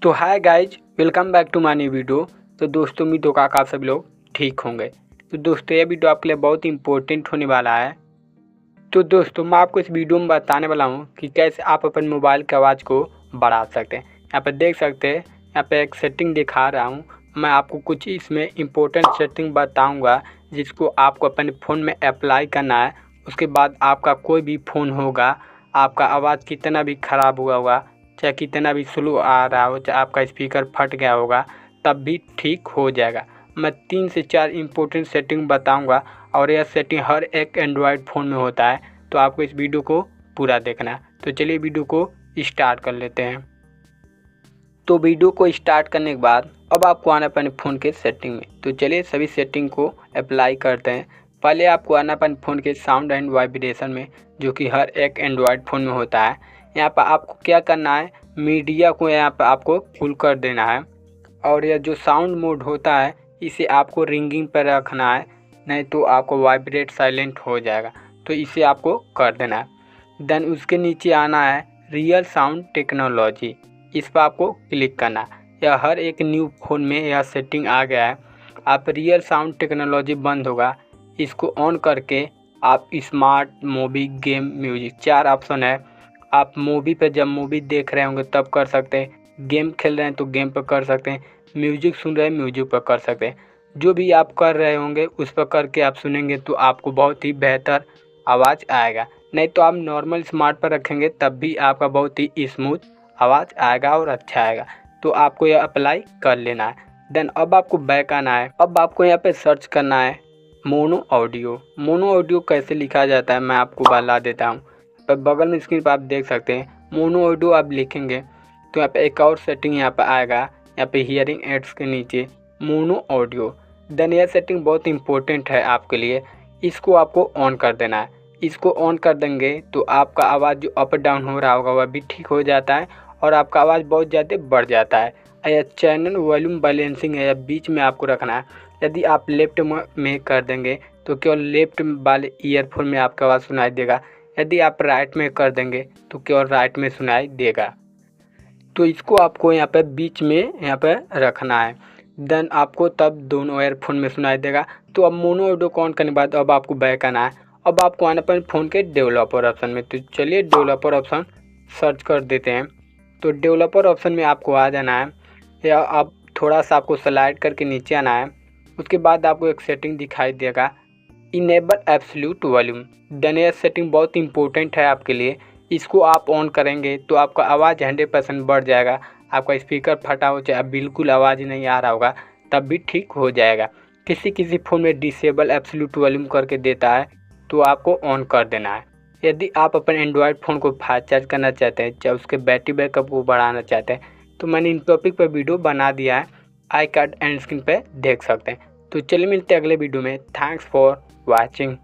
तो hi guys, welcome back to my new video. तो दोस्तों उम्मीद होगा कि आप सभी लोग ठीक होंगे। तो दोस्तों ये वीडियो आपके लिए बहुत इंपॉर्टेंट होने वाला है। तो दोस्तों मैं आपको इस वीडियो में बताने वाला हूँ कि कैसे आप अपन मोबाइल की आवाज़ को बढ़ा सकते हैं। यहाँ पर देख सकते हैं, यहाँ पे एक सेटिंग दिखा रहा हूँ। मैं आपको कुछ इसमें इम्पोर्टेंट सेटिंग बताऊँगा जिसको आपको अपने फ़ोन में अप्लाई करना है। उसके बाद आपका कोई भी फ़ोन होगा, आपका आवाज़ कितना भी ख़राब हुआ होगा, चाहे कितना भी स्लो आ रहा हो, चाहे आपका स्पीकर फट गया होगा, तब भी ठीक हो जाएगा। मैं 3 से 4 इम्पोर्टेंट सेटिंग बताऊंगा और यह सेटिंग हर एक एंड्रॉयड फ़ोन में होता है। तो आपको इस वीडियो को पूरा देखना है। तो चलिए वीडियो को स्टार्ट कर लेते हैं। तो वीडियो को स्टार्ट करने के बाद अब आपको आना अपने फ़ोन के सेटिंग में। तो चलिए सभी सेटिंग को अप्लाई करते हैं। पहले आपको आना अपने फ़ोन के साउंड एंड वाइब्रेशन में, जो कि हर एक एंड्रॉयड फ़ोन में होता है। यहाँ पर आपको क्या करना है, मीडिया को यहाँ पर आपको फुल कर देना है और यह जो साउंड मोड होता है इसे आपको रिंगिंग पर रखना है, नहीं तो आपको वाइब्रेट साइलेंट हो जाएगा। तो इसे आपको कर देना है। देन उसके नीचे आना है रियल साउंड टेक्नोलॉजी, इस पर आपको क्लिक करना है। यह हर एक न्यू फ़ोन में यह सेटिंग आ गया है। आप रियल साउंड टेक्नोलॉजी बंद होगा, इसको ऑन करके आप smart, movie, game, music 4 option है। आप मूवी पे जब मूवी देख रहे होंगे तब कर सकते हैं, गेम खेल रहे हैं तो गेम पर कर सकते हैं, म्यूजिक सुन रहे हैं म्यूजिक पर कर सकते हैं। जो भी आप कर रहे होंगे उस पर करके आप सुनेंगे तो आपको बहुत ही बेहतर आवाज़ आएगा। नहीं तो आप नॉर्मल स्मार्ट पर रखेंगे तब भी आपका बहुत ही स्मूथ आवाज़ आएगा और अच्छा आएगा। तो आपको यह अप्लाई कर लेना है। देन अब आपको बैक आना है। अब आपको यहाँ पे सर्च करना है मोनो ऑडियो। मोनो ऑडियो कैसे लिखा जाता है मैं आपको बता देता हूँ। पर बगल में स्क्रीन पर आप देख सकते हैं मोनो ऑडियो आप लिखेंगे तो यहाँ पे एक और सेटिंग यहाँ पे आएगा। यहाँ पे हियरिंग एड्स के नीचे मोनो ऑडियो। देन यह सेटिंग बहुत इंपॉर्टेंट है आपके लिए, इसको आपको ऑन कर देना है। इसको ऑन कर देंगे तो आपका आवाज़ जो अप डाउन हो रहा होगा वह भी ठीक हो जाता है और आपका आवाज़ बहुत ज़्यादा बढ़ जाता है। यह चैनल वॉल्यूम बैलेंसिंग है, या बीच में आपको रखना है। यदि आप लेफ्ट में कर देंगे तो केवल लेफ्ट वाले ईयरफोन में आपका आवाज़ सुनाई देगा। यदि आप राइट में कर देंगे तो केवल राइट में सुनाई देगा। तो इसको आपको यहाँ पे बीच में यहाँ पे रखना है। देन आपको तब दोनों ईयरफोन में सुनाई देगा। तो अब मोनो ऑडियो को ऑन करने के बाद अब आपको बैक आना है। अब आपको आना अपने फ़ोन के डेवलपर ऑप्शन में। तो चलिए डेवलपर ऑप्शन सर्च कर देते हैं। तो डेवलपर ऑप्शन में आपको आ जाना है, या आप थोड़ा सा आपको स्लाइड करके नीचे आना है। उसके बाद आपको एक सेटिंग दिखाई देगा, इनेबल एब्सोल्यूट वॉल्यूम। देन यह सेटिंग बहुत इंपॉर्टेंट है आपके लिए। इसको आप ऑन करेंगे तो आपका आवाज़ 100% बढ़ जाएगा। आपका स्पीकर फटा हो चाहे बिल्कुल आवाज़ नहीं आ रहा होगा तब भी ठीक हो जाएगा। किसी किसी फ़ोन में डिसेबल एब्सोल्यूट वॉल्यूम करके देता है, तो आपको ऑन कर देना है। यदि आप अपने एंड्रॉयड फ़ोन को फास्ट चार्ज करना चाहते हैं, चाहे उसके बैटरी बैकअप को बढ़ाना चाहते हैं, तो मैंने इन टॉपिक पर वीडियो बना दिया है, आई कार्ड एंड स्क्रीन पे देख सकते हैं। तो चलिए मिलते हैं अगले वीडियो में। Thanks for watching.